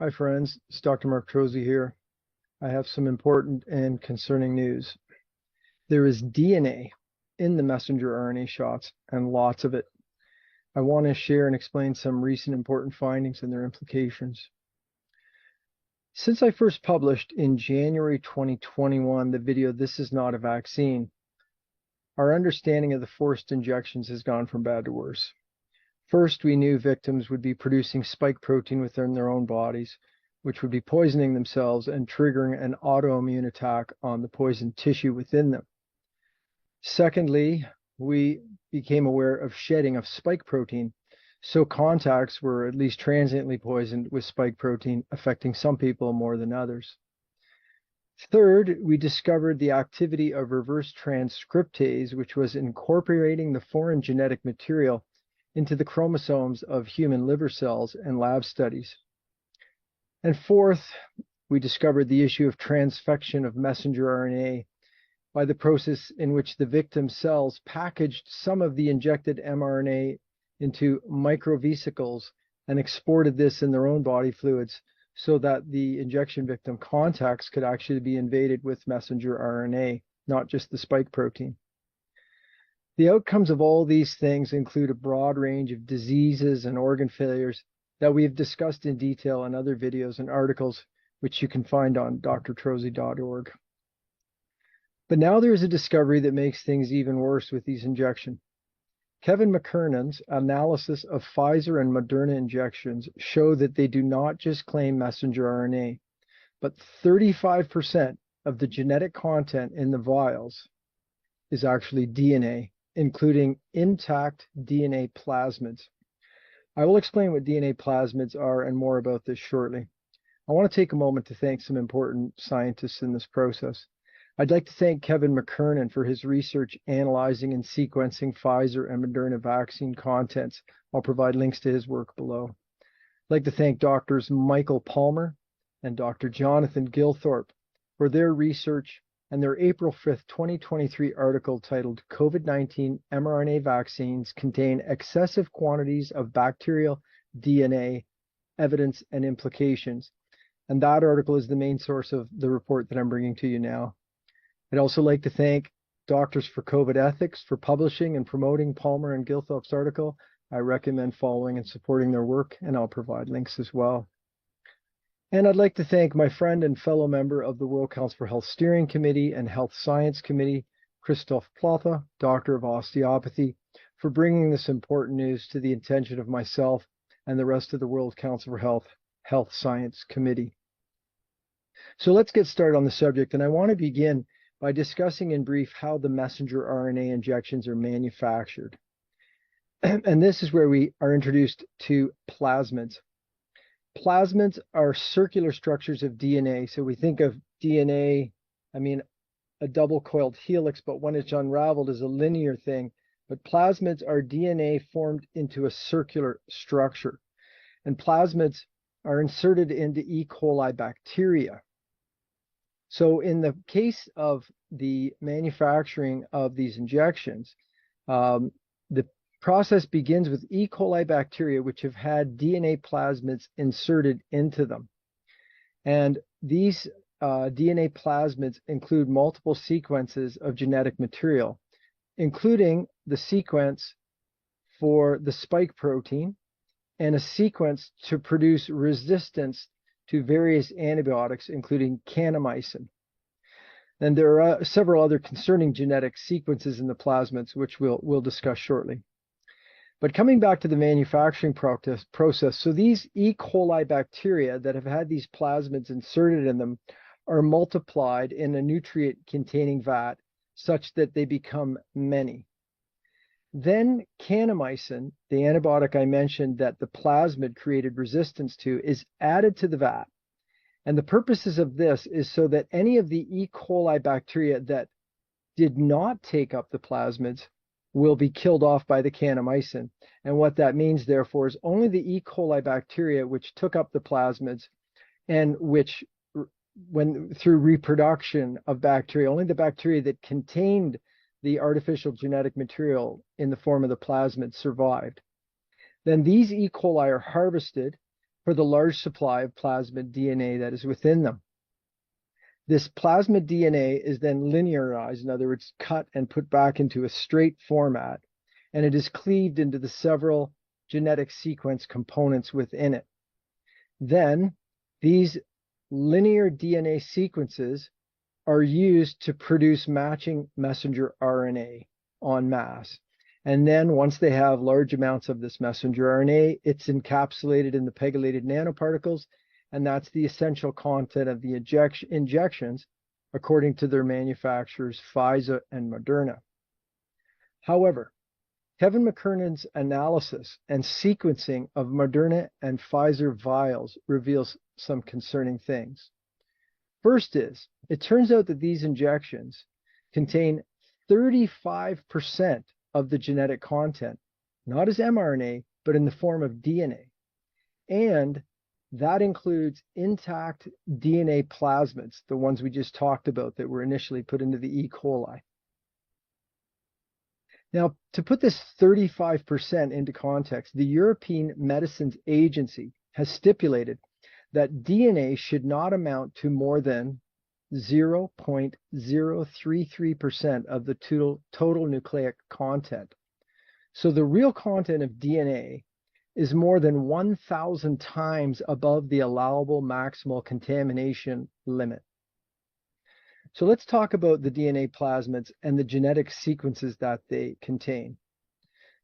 Hi friends, it's Dr. Mark Trozzi here. I have some important and concerning news. There is DNA in the messenger RNA shots and lots of it. I want to share and explain some recent important findings and their implications. Since I first published in January 2021 the video, "This is not a vaccine," our understanding of the forced injections has gone from bad to worse. First, we knew victims would be producing spike protein within their own bodies, which would be poisoning themselves and triggering an autoimmune attack on the poisoned tissue within them. Secondly, we became aware of shedding of spike protein, so contacts were at least transiently poisoned with spike protein, affecting some people more than others. Third, we discovered the activity of reverse transcriptase, which was incorporating the foreign genetic material into the chromosomes of human liver cells in lab studies. And fourth, we discovered the issue of transfection of messenger RNA by the process in which the victim cells packaged some of the injected mRNA into microvesicles and exported this in their own body fluids so that the injection victim contacts could actually be invaded with messenger RNA, not just the spike protein. The outcomes of all these things include a broad range of diseases and organ failures that we have discussed in detail in other videos and articles, which you can find on drtrozzi.org. But now there is a discovery that makes things even worse with these injections. Kevin McKernan's analysis of Pfizer and Moderna injections show that they do not just claim messenger RNA, but 35% of the genetic content in the vials is actually DNA, including intact DNA plasmids. I will explain what DNA plasmids are and more about this shortly. I want to take a moment to thank some important scientists in this process. I'd like to thank Kevin McKernan for his research analyzing and sequencing Pfizer and Moderna vaccine contents. I'll provide links to his work below. I'd like to thank Drs. Michael Palmer and Dr. Jonathan Gilthorpe for their research and their April 5th, 2023 article titled "COVID-19 mRNA Vaccines Contain Excessive Quantities of Bacterial DNA, Evidence and Implications." And that article is the main source of the report that I'm bringing to you now. I'd also like to thank Doctors for COVID Ethics for publishing and promoting Palmer and Gilthorpe's article. I recommend following and supporting their work, and I'll provide links as well. And I'd like to thank my friend and fellow member of the World Council for Health Steering Committee and Health Science Committee, Christoph Plotha, Doctor of Osteopathy, for bringing this important news to the attention of myself and the rest of the World Council for Health Science Committee. So let's get started on the subject, and I want to begin by discussing in brief how the messenger RNA injections are manufactured. And this is where we are introduced to plasmids. Plasmids are circular structures of DNA. So we think of DNA, a double-coiled helix, but when it's unraveled is a linear thing. But plasmids are DNA formed into a circular structure. And plasmids are inserted into E. coli bacteria. So in the case of the manufacturing of these injections, the process begins with E. coli bacteria, which have had DNA plasmids inserted into them. And these DNA plasmids include multiple sequences of genetic material, including the sequence for the spike protein and a sequence to produce resistance to various antibiotics, including kanamycin. And there are several other concerning genetic sequences in the plasmids, which we'll discuss shortly. But coming back to the manufacturing process, so these E. coli bacteria that have had these plasmids inserted in them are multiplied in a nutrient-containing vat such that they become many. Then kanamycin, the antibiotic I mentioned that the plasmid created resistance to, is added to the vat. And the purposes of this is so that any of the E. coli bacteria that did not take up the plasmids will be killed off by the kanamycin. And what that means, therefore, is only the E. coli bacteria which took up the plasmids and which, through reproduction of bacteria, only the bacteria that contained the artificial genetic material in the form of the plasmid survived. Then these E. coli are harvested for the large supply of plasmid DNA that is within them. This plasmid DNA is then linearized, in other words, cut and put back into a straight format, and it is cleaved into the several genetic sequence components within it. Then these linear DNA sequences are used to produce matching messenger RNA en masse. And then once they have large amounts of this messenger RNA, it's encapsulated in the pegylated nanoparticles, and that's the essential content of the injections according to their manufacturers, Pfizer and Moderna. However, Kevin McKernan's analysis and sequencing of Moderna and Pfizer vials reveals some concerning things. First is, it turns out that these injections contain 35% of the genetic content, not as mRNA, but in the form of DNA. And that includes intact DNA plasmids, the ones we just talked about that were initially put into the E. coli. Now, to put this 35% into context, the European Medicines Agency has stipulated that DNA should not amount to more than 0.033% of the total nucleic content. So the real content of DNA is more than 1,000 times above the allowable maximal contamination limit. So let's talk about the DNA plasmids and the genetic sequences that they contain.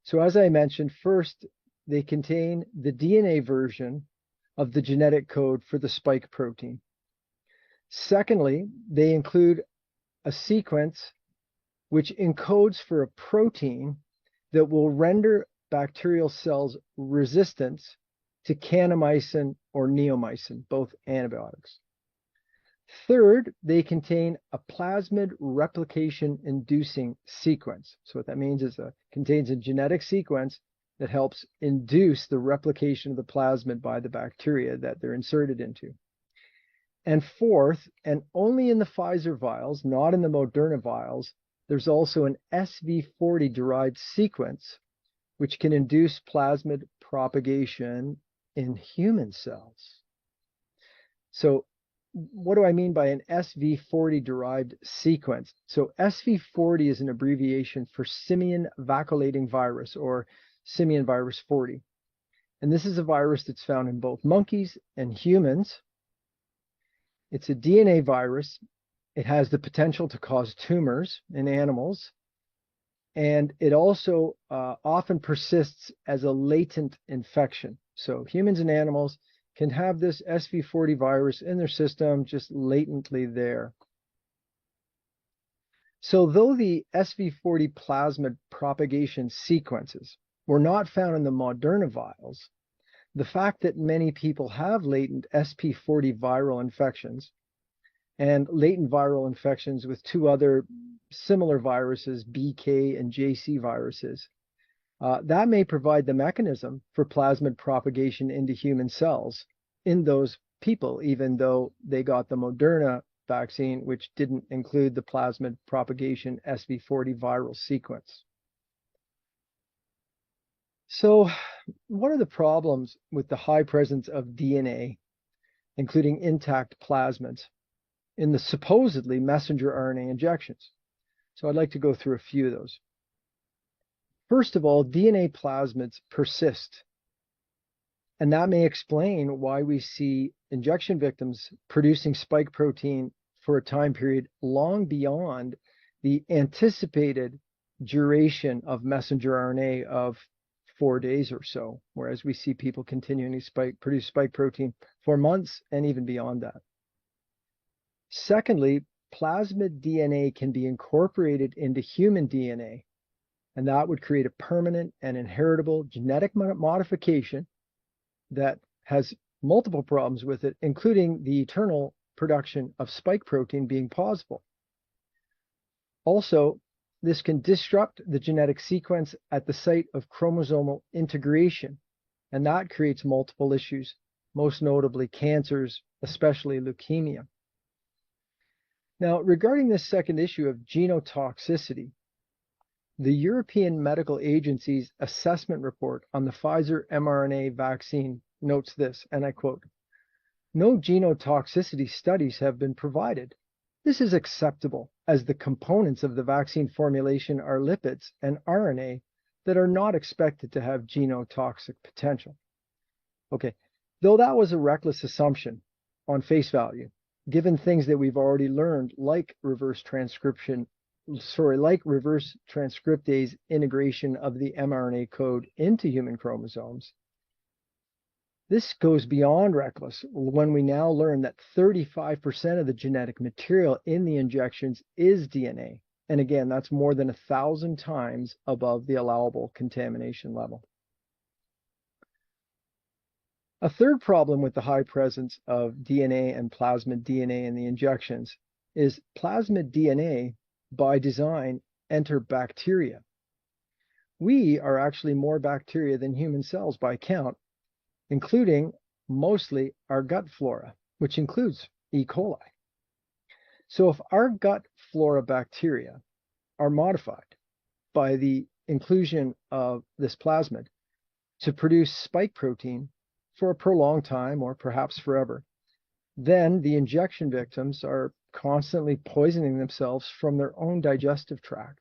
So as I mentioned, first, they contain the DNA version of the genetic code for the spike protein. Secondly, they include a sequence which encodes for a protein that will render bacterial cells resistant to kanamycin or neomycin, both antibiotics. Third, they contain a plasmid replication inducing sequence. So what that means is it contains a genetic sequence that helps induce the replication of the plasmid by the bacteria that they're inserted into. And fourth, and only in the Pfizer vials, not in the Moderna vials, there's also an SV40 derived sequence which can induce plasmid propagation in human cells. So what do I mean by an SV40 derived sequence? So SV40 is an abbreviation for simian vacuolating virus, or simian virus 40. And this is a virus that's found in both monkeys and humans. It's a DNA virus. It has the potential to cause tumors in animals. And it also often persists as a latent infection. So humans and animals can have this SV40 virus in their system just latently there. So though the SV40 plasmid propagation sequences were not found in the Moderna vials, the fact that many people have latent SP40 viral infections and latent viral infections with two other similar viruses, BK and JC viruses, that may provide the mechanism for plasmid propagation into human cells in those people, even though they got the Moderna vaccine, which didn't include the plasmid propagation SV40 viral sequence. So what are the problems with the high presence of DNA, including intact plasmids, in the supposedly messenger RNA injections? So I'd like to go through a few of those. First of all, DNA plasmids persist. And that may explain why we see injection victims producing spike protein for a time period long beyond the anticipated duration of messenger RNA of 4 days or so, whereas we see people continuing to produce spike protein for months and even beyond that. Secondly, plasmid DNA can be incorporated into human DNA, and that would create a permanent and inheritable genetic modification that has multiple problems with it, including the eternal production of spike protein being possible. Also, this can disrupt the genetic sequence at the site of chromosomal integration, and that creates multiple issues, most notably cancers, especially leukemia. Now, regarding this second issue of genotoxicity, the European Medical Agency's assessment report on the Pfizer mRNA vaccine notes this, and I quote, "No genotoxicity studies have been provided. This is acceptable as the components of the vaccine formulation are lipids and RNA that are not expected to have genotoxic potential." Okay, though that was a reckless assumption on face value, given things that we've already learned, like reverse transcriptase integration of the mRNA code into human chromosomes, this goes beyond reckless when we now learn that 35% of the genetic material in the injections is DNA. And again, that's more than 1,000 times above the allowable contamination level. A third problem with the high presence of DNA and plasmid DNA in the injections is plasmid DNA, by design, enter bacteria. We are actually more bacteria than human cells by count, including mostly our gut flora, which includes E. coli. So if our gut flora bacteria are modified by the inclusion of this plasmid to produce spike protein for a prolonged time or perhaps forever, then the injection victims are constantly poisoning themselves from their own digestive tract.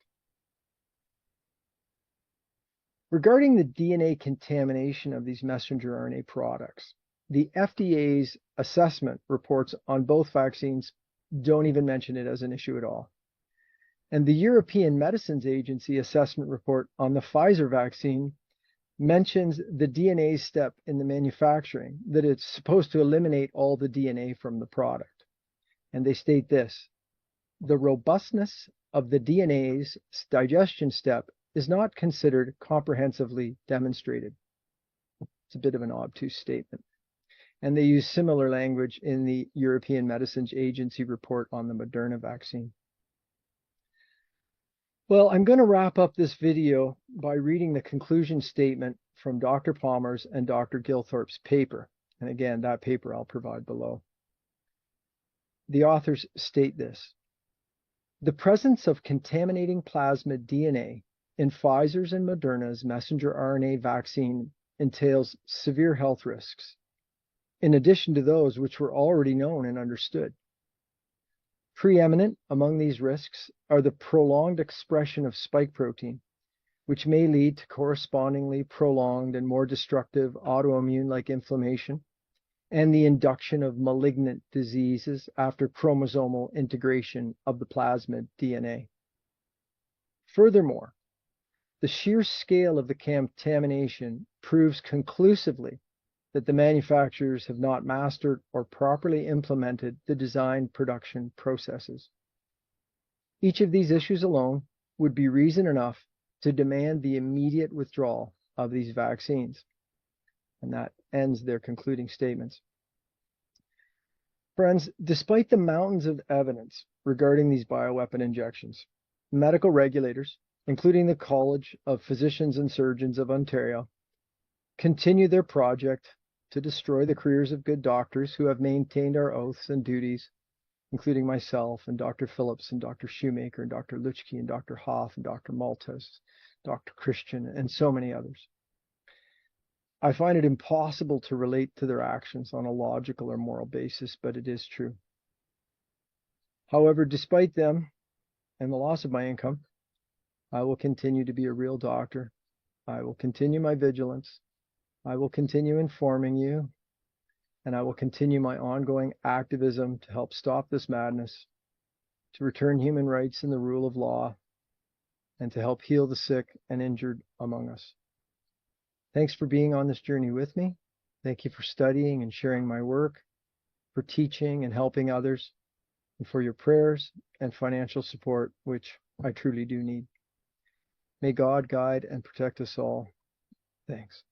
Regarding the DNA contamination of these messenger RNA products, the FDA's assessment reports on both vaccines don't even mention it as an issue at all. And the European Medicines Agency assessment report on the Pfizer vaccine mentions the DNA step in the manufacturing, that it's supposed to eliminate all the DNA from the product. And they state this: the robustness of the DNA's digestion step is not considered comprehensively demonstrated. It's a bit of an obtuse statement. And they use similar language in the European Medicines Agency report on the Moderna vaccine. Well, I'm going to wrap up this video by reading the conclusion statement from Dr. Palmer's and Dr. Gilthorpe's paper. And again, that paper I'll provide below. The authors state this: the presence of contaminating plasmid DNA in Pfizer's and Moderna's messenger RNA vaccine entails severe health risks, in addition to those which were already known and understood. Preeminent among these risks are the prolonged expression of spike protein, which may lead to correspondingly prolonged and more destructive autoimmune-like inflammation, and the induction of malignant diseases after chromosomal integration of the plasmid DNA. Furthermore, the sheer scale of the contamination proves conclusively that the manufacturers have not mastered or properly implemented the design production processes. Each of these issues alone would be reason enough to demand the immediate withdrawal of these vaccines. And that ends their concluding statements. Friends, despite the mountains of evidence regarding these bioweapon injections, medical regulators, including the College of Physicians and Surgeons of Ontario, continue their project to destroy the careers of good doctors who have maintained our oaths and duties, including myself and Dr. Phillips and Dr. Shoemaker and Dr. Lutschke and Dr. Hoff and Dr. Maltus, Dr. Christian, and so many others. I find it impossible to relate to their actions on a logical or moral basis, but it is true. However, despite them and the loss of my income, I will continue to be a real doctor. I will continue my vigilance. I will continue informing you, and I will continue my ongoing activism to help stop this madness, to return human rights and the rule of law, and to help heal the sick and injured among us. Thanks for being on this journey with me. Thank you for studying and sharing my work, for teaching and helping others, and for your prayers and financial support, which I truly do need. May God guide and protect us all. Thanks.